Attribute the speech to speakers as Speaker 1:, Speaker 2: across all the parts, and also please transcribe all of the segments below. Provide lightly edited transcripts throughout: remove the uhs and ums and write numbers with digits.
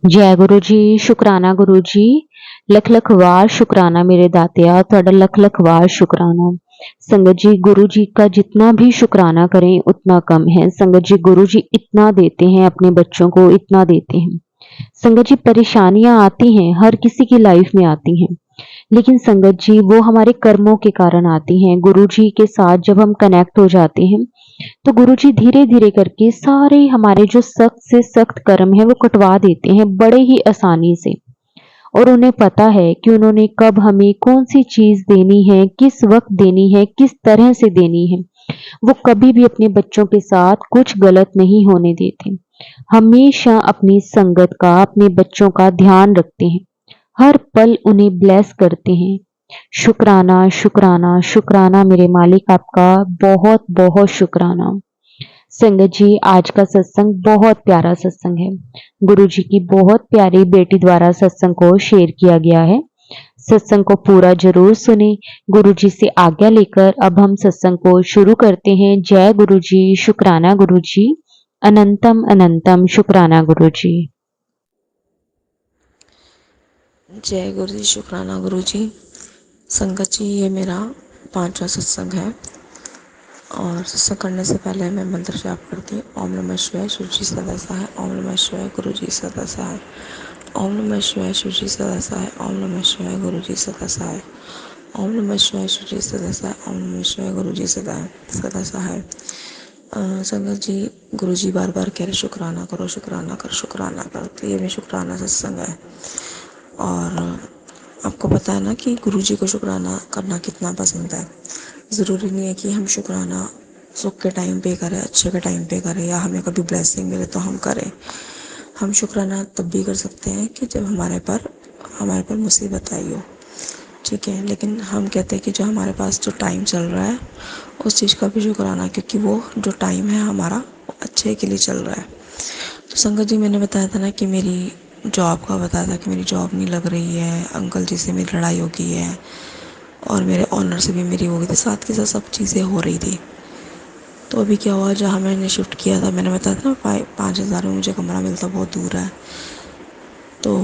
Speaker 1: जय गुरु जी, शुकराना गुरु जी। लख लख वार शुकराना मेरे दातिया, तुहाडा लख लख वार शुकराना। संगत जी, गुरु जी का जितना भी शुकराना करें उतना कम है। संगत जी, गुरु जी इतना देते हैं अपने बच्चों को, इतना देते हैं। संगत जी, परेशानियां आती हैं, हर किसी की लाइफ में आती हैं, लेकिन संगत जी वो हमारे कर्मों के कारण आती हैं। गुरु जी के साथ जब हम कनेक्ट हो जाते हैं तो गुरुजी धीरे-धीरे करके सारे हमारे जो सख्त से सख्त कर्म है वो कटवा देते हैं बड़े ही आसानी से। और उन्हें पता है कि उन्होंने कब हमें कौन-सी चीज़ देनी है, किस वक़्त देनी है, किस तरह से देनी है। वो कभी भी अपने बच्चों के साथ कुछ गलत नहीं होने देते। हमेशा अपनी संगत का, अपने बच्चों का ध्यान रखते हैं। हर पल उन्हें ब्लेस करते हैं। शुक्राना, शुक्राना, शुक्राना मेरे मालिक आपका बहुत-बहुत शुक्राना। संगत जी, आज का सत्संग बहुत प्यारा सत्संग है। गुरु जी की बहुत प्यारी बेटी द्वारा सत्संग को शेयर किया गया है। सत्संग को पूरा जरूर सुने। गुरु जी से आज्ञा लेकर अब हम सत्संग को शुरू करते हैं। जय गुरु जी, शुक्राना गुरु जी, अनंतम अनंतम शुक्राना गुरु जी।
Speaker 2: जय गुरु जी, शुक्राना गुरु जी। संगत जी, ये मेरा 5वां सत्संग है और सत्संग करने से पहले मैं मंत्र जाप करती हूँ। ओम नमः शिवाय, शिव जी सदा सहाय। ओम नमः शिवाय, गुरु जी सदा सहाय। ओम नमः शिवाय, शिव जी सदा सहाय। ओम नमः शिवाय, गुरु जी सदा सहाय। ओम नमः शिवाय, शिव जी सदा सहाय। ओम नमः शिवाय, गुरु जी सदा सदा सहाय। संगत जी, गुरु जी बार बार कह रहे शुक्राना करो, शुक्राना करो, शुक्राना करो। तो ये भी शुक्राना सत्संग है। और आपको पता है ना कि गुरु जी को शुक्राना करना कितना पसंद है। ज़रूरी नहीं है कि हम शुक्राना सुख के टाइम पे करें, अच्छे के टाइम पे करें, या हमें कभी ब्लेसिंग मिले तो हम करें। हम शुक्राना तब भी कर सकते हैं कि जब हमारे पर मुसीबत आई हो, ठीक है। लेकिन हम कहते हैं कि जो हमारे पास जो टाइम चल रहा है उस चीज़ का भी शुक्राना, क्योंकि वो जो टाइम है हमारा अच्छे के लिए चल रहा है। तो संगत जी, मैंने बताया था ना कि मेरी जॉब का बताया था कि मेरी जॉब नहीं लग रही है, अंकल जी से मेरी लड़ाई हो गई है और मेरे ऑनर से भी मेरी हो गई थी, साथ के साथ सब चीज़ें हो रही थी। तो अभी क्या हुआ, जहाँ मैंने शिफ्ट किया था, मैंने बताया था ना 5,000 में मुझे कमरा मिलता, बहुत दूर है। तो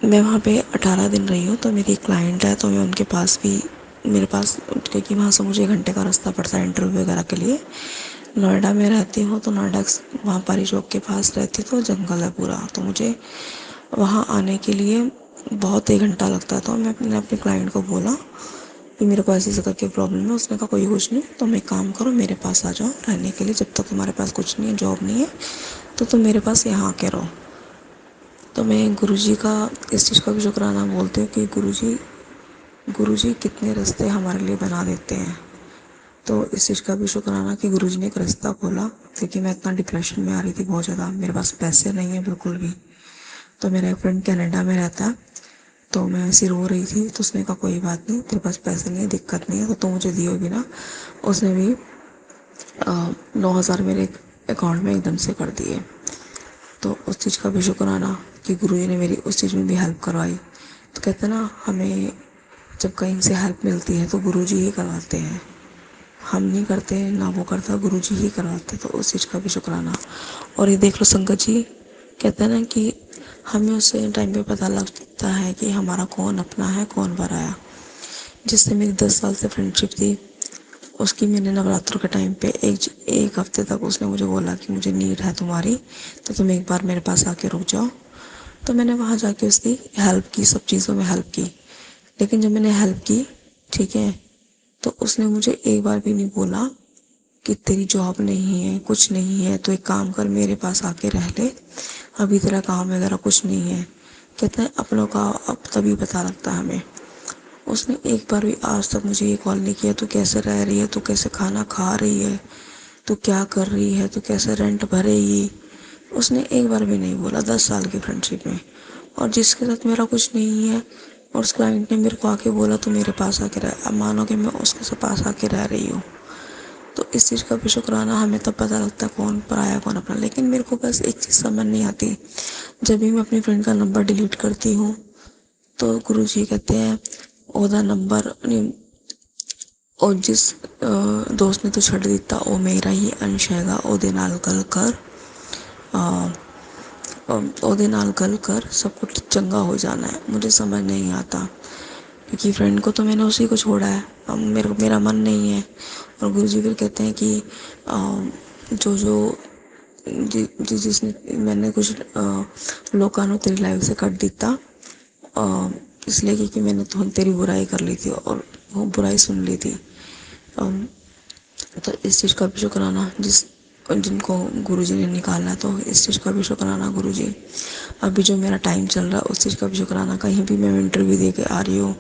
Speaker 2: मैं वहाँ पे 18 दिन रही हूँ। तो मेरी क्लाइंट है, तो मैं उनके पास भी, मेरे पास, क्योंकि वहाँ से मुझे 1 घंटे का रास्ता पड़ता है इंटरव्यू वगैरह के लिए। नोएडा में रहती हूँ, तो नोएडा वहाँ पारी चौक के पास रहती, तो जंगल है पूरा, तो मुझे वहाँ आने के लिए बहुत 1 घंटा लगता। तो मैं अपने क्लाइंट को बोला कि मेरे को ऐसे ऐसे करके प्रॉब्लम है। उसने कहा कोई कुछ नहीं, तुम एक काम करो, मेरे पास आ जाओ रहने के लिए, जब तक तुम्हारे पास कुछ नहीं है, जॉब नहीं है, तो तुम मेरे पास यहाँ आके रहो। तो मैं गुरुजी का इस चीज़ का भी शुक्राना बोलती हूँ कि गुरुजी कितने रास्ते हमारे लिए बना देते हैं। तो इस चीज़ का भी शुक्राना कि गुरुजी ने एक रास्ता खोला, क्योंकि मैं इतना डिप्रेशन में आ रही थी बहुत ज़्यादा। मेरे पास पैसे नहीं है बिल्कुल भी। तो मेरा एक फ्रेंड कनाडा में रहता है, तो मैं ऐसी रो रही थी, तो उसने कहा कोई बात नहीं, तेरे पास पैसे नहीं है, दिक्कत नहीं है, तो तू मुझे दिए भी ना। उसने भी 9,000 मेरे अकाउंट में एकदम से कर दिए। तो उस चीज़ का भी शुक्राना कि गुरुजी ने मेरी उस चीज़ में भी हेल्प करवाई। तो कहते हैं ना, हमें जब कहीं से हेल्प मिलती है तो गुरुजी ही करवाते हैं, हम नहीं करते ना, वो करता, गुरुजी ही करवाते। तो उस चीज़ का भी शुक्राना। और ये देख लो संगत जी, कहते हैं ना कि हमें उस टाइम पे पता लगता है कि हमारा कौन अपना है, कौन पराया। जिससे मेरी 10 साल से फ्रेंडशिप थी, उसकी मैंने नवरात्रों के टाइम पे एक हफ्ते तक उसने मुझे बोला कि मुझे नीड है तुम्हारी, तो तुम एक बार मेरे पास आके रुक जाओ। तो मैंने वहाँ जाके उसकी हेल्प की, सब चीज़ों में हेल्प की। लेकिन जब मैंने हेल्प की, ठीक है, तो उसने मुझे एक बार भी नहीं बोला कि तेरी जॉब नहीं है, कुछ नहीं है, तो एक काम कर, मेरे पास आके रह ले, अभी तेरा काम वगैरह कुछ नहीं है। कहते हैं अपनों का अब तभी पता लगता है हमें। उसने एक बार भी आज तक मुझे ये कॉल नहीं किया, तू कैसे रह रही है, तू कैसे खाना खा रही है, तू क्या कर रही है, तू कैसे रेंट भरेगी। उसने एक बार भी नहीं बोला 10 साल की फ्रेंडशिप में। और जिसके साथ मेरा कुछ नहीं है, और उस क्लाइंट ने मेरे को आके बोला तो मेरे पास आके रह, अब मानो कि मैं उसके पास आके रह रही हूँ। तो इस चीज़ का भी शुक्राना, हमें तब पता लगता है कौन पराया कौन अपना। लेकिन मेरे को बस एक चीज़ समझ नहीं आती, जब भी मैं अपनी फ्रेंड का नंबर डिलीट करती हूँ तो गुरुजी कहते हैं ओदा नंबर नहीं, और जिस दोस्त ने तो छड़ दिता वो मेरा ही अंश हैगा, ओदे नाल गल कर, ਉਹਦੇ ਨਾਲ ਗੱਲ कर सब कुछ चंगा हो जाना है। मुझे समझ नहीं आता क्योंकि फ्रेंड को तो मैंने उसी को छोड़ा है, अब मेरा मन नहीं है। और गुरुजी फिर कहते हैं कि जो जो जिसने मैंने कुछ लोगों ने तेरी लाइफ से कट दिता इसलिए क्योंकि मैंने तो तेरी बुराई कर ली थी और वो बुराई सुन ली थी। अम, तो इस चीज़ का भी शुक्राना जिनको गुरुजी ने निकाला, तो इस चीज़ का भी शुक्राना गुरुजी। अभी जो मेरा टाइम चल रहा है उस चीज़ का भी शुक्राना। कहीं भी मैं इंटरव्यू दे के आ रही हूँ,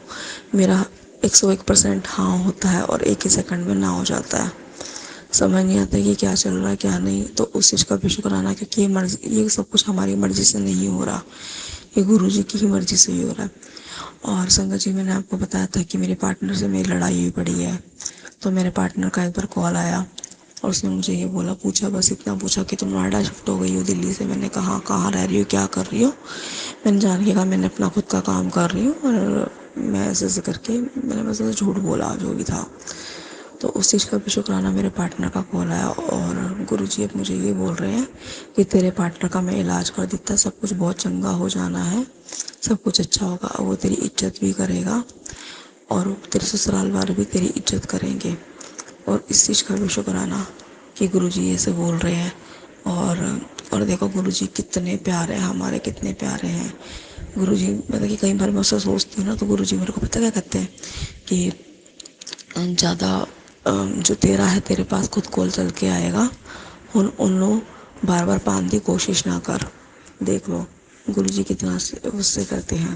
Speaker 2: मेरा 101% हाँ होता है और एक ही सेकंड में ना हो जाता है। समझ नहीं आता कि क्या चल रहा है क्या नहीं, तो उस चीज़ का भी शुक्राना क्योंकि ये सब कुछ हमारी मर्ज़ी से नहीं हो रहा, ये गुरुजी की ही मर्ज़ी से ही हो रहा है। और संगत जी, मैंने आपको बताया था कि मेरे पार्टनर से मेरी लड़ाई हुई पड़ी है। तो मेरे पार्टनर का एक बार कॉल आया और उसने मुझे ये बोला, पूछा, बस इतना पूछा कि तुम नोएडा शिफ्ट हो गई हो दिल्ली से। मैंने कहा कहाँ रह रही हो, क्या कर रही हो। मैंने जान के कहा मैंने अपना खुद का काम कर रही हूँ, और मैं ऐसे ऐसे करके मैंने बस ऐसे झूठ बोला जो भी था। तो उस चीज़ का भी शुक्राना, मेरे पार्टनर का कॉल आया और गुरुजी अब मुझे ये बोल रहे हैं कि तेरे पार्टनर का मैं इलाज कर देता, सब कुछ बहुत चंगा हो जाना है, सब कुछ अच्छा होगा, वो तेरी इज्जत भी करेगा और तेरे ससुराल वाले भी तेरी इज्जत करेंगे। और इस चीज़ का भी शुक्राना कि गुरुजी ऐसे बोल रहे हैं। और देखो गुरुजी कितने प्यारे हैं, हमारे कितने प्यारे हैं गुरुजी। मतलब कि कई बार मैं उससे सोचती हूँ ना, तो गुरुजी मेरे को पता क्या कहते हैं कि ज़्यादा जो तेरा है तेरे पास खुद कोल चल के आएगा, उन लोग बार बार पाने की कोशिश ना कर। देख लो गुरुजी कितना उससे करते हैं।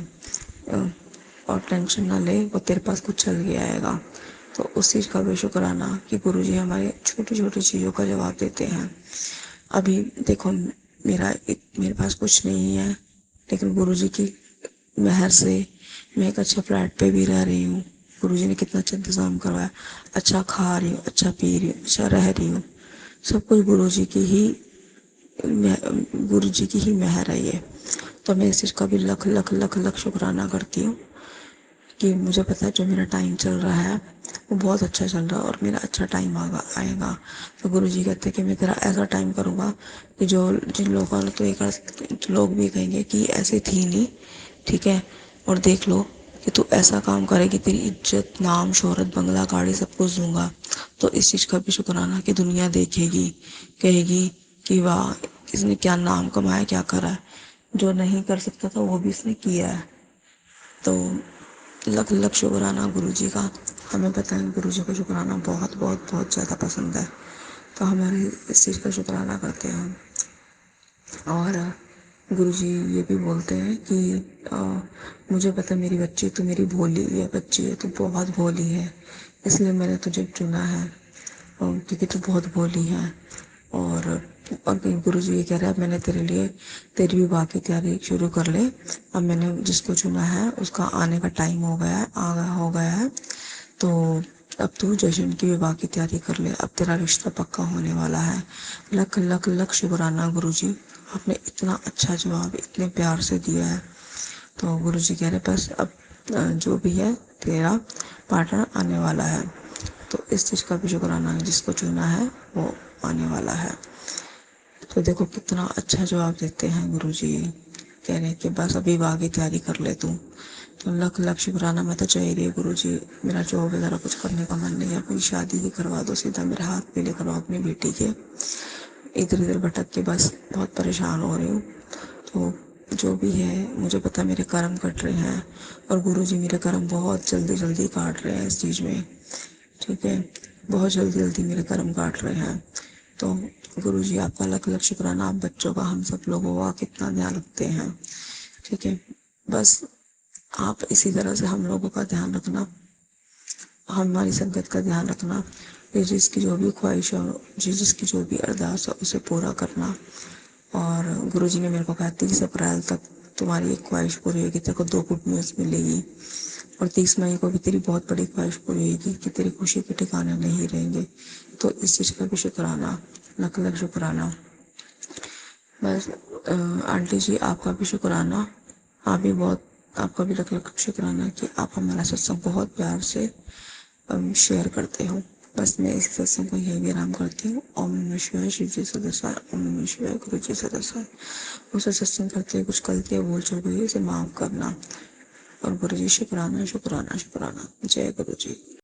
Speaker 2: और टेंशन ना ले, वो तेरे पास कुछ चल के आएगा। तो उस चीज़ का भी शुक्राना कि गुरुजी हमारे छोटी छोटी चीज़ों का जवाब देते हैं। अभी देखो मेरे पास कुछ नहीं है, लेकिन गुरुजी की मेहर से मैं एक अच्छा फ्लैट पे भी रह रही हूँ। गुरुजी ने कितना अच्छा इंतज़ाम करवाया, अच्छा खा रही हूँ, अच्छा पी रही हूँ, अच्छा रह रही हूँ। सब कुछ गुरुजी की ही मेहर है ये। तो मैं इस चीज़ का भी लख लख लख लख शुक्राना करती हूँ कि मुझे पता है जो मेरा टाइम चल रहा है वो बहुत अच्छा चल रहा है और मेरा अच्छा टाइम आएगा। तो गुरुजी कहते हैं कि मैं तेरा ऐसा टाइम करूँगा कि जो जिन लोगों ने तो एक लोग भी कहेंगे कि ऐसे थी नहीं, ठीक है, और देख लो कि तू ऐसा काम करेगी, तेरी इज्जत, नाम, शोहरत, बंगला, गाड़ी सब कुछ दूंगा। तो इस चीज़ का भी शुक्राना कि दुनिया देखेगी, कहेगी कि वाह इसने क्या नाम कमाया, क्या करा है। जो नहीं कर सकता था वो भी इसने किया है। तो लख लख शुक्राना गुरुजी का। हमें पता है गुरुजी को शुक्राना बहुत बहुत बहुत ज़्यादा पसंद है, तो हमारे इस चीज़ का शुक्राना करते हैं। और गुरुजी ये भी बोलते हैं कि मुझे पता मेरी बच्ची, तू मेरी भोली है बच्ची है, तू बहुत भोली है, इसलिए मैंने तुझे चुना है क्योंकि तू बहुत भोली है। और कहीं गुरुजी ये कह रहे हैं, अब मैंने तेरे लिए तेरी विवाह की तैयारी शुरू कर ले। अब मैंने जिसको चुना है उसका आने का टाइम हो गया है। तो अब तू जश्न की विवाह की तैयारी कर ले, अब तेरा रिश्ता पक्का होने वाला है। लख लख लख शुक्राना गुरुजी, आपने इतना अच्छा जवाब इतने प्यार से दिया है। तो गुरुजी कह रहे बस अब जो भी है तेरा पार्टनर आने वाला है। तो इस चीज़ का भी शुक्राना, जिसको चुना है वो आने वाला है। तो देखो कितना अच्छा जवाब देते हैं गुरुजी। कह रहे हैं कि बस अभी विवाह की तैयारी कर ले तू। तो लख लख शुक्राना, मैं तो चाह रही हूँ गुरुजी, मेरा जॉब वगैरह कुछ करने का मन नहीं है, अपनी शादी ही करवा दो, सीधा मेरे हाथ पे लेकर आओ अपनी बेटी के। इधर इधर भटक के बस बहुत परेशान हो रही हूँ। तो जो भी है मुझे पता मेरे कर्म कट रहे हैं और गुरुजी मेरे कर्म बहुत जल्दी जल्दी काट रहे हैं इस चीज़ में, ठीक है, बहुत जल्दी जल्दी मेरे कर्म काट रहे हैं। तो गुरुजी आपका लख लख शुक्राना, आप बच्चों का, हम सब लोगों का कितना ध्यान रखते हैं, ठीक है। बस आप इसी तरह से हम लोगों का ध्यान रखना, हमारी संगत का ध्यान रखना, ये जिसकी जो भी ख्वाहिश हो, जिसकी जो भी अरदास हो उसे पूरा करना। और गुरुजी ने मेरे को कहा 30 अप्रैल तक तुम्हारी एक ख्वाहिश पूरी होगी, तेरे को 2 गुड न्यूज़ मिलेगी। और 30 मई को भी तेरी बहुत बड़ी ख्वाहिश पूरी होगी कि तेरी खुशी के ठिकाने नहीं रहेंगे। तो इस चीज़ का भी शुक्राना, लख लख शुक्राना। बस आंटी जी आपका भी शुक्राना, आप भी बहुत, आपका भी लख लख शुक्राना कि आप हमारा सत्संग बहुत प्यार से शेयर करते हो। बस मैं इस सत्संग को यही विराम करती हूँ। ओम नमः शिवाय, शिव जी सदस्वाय। ओम नमः शिवाय, गुरु जी सदस्वाय। उसे सत्संग करते हुए कुछ गलतियाँ भूल चूक हुई, उसे माफ करना। और गुरु जी शुक्राना शुक्राना शुक्राना। जय गुरु जी।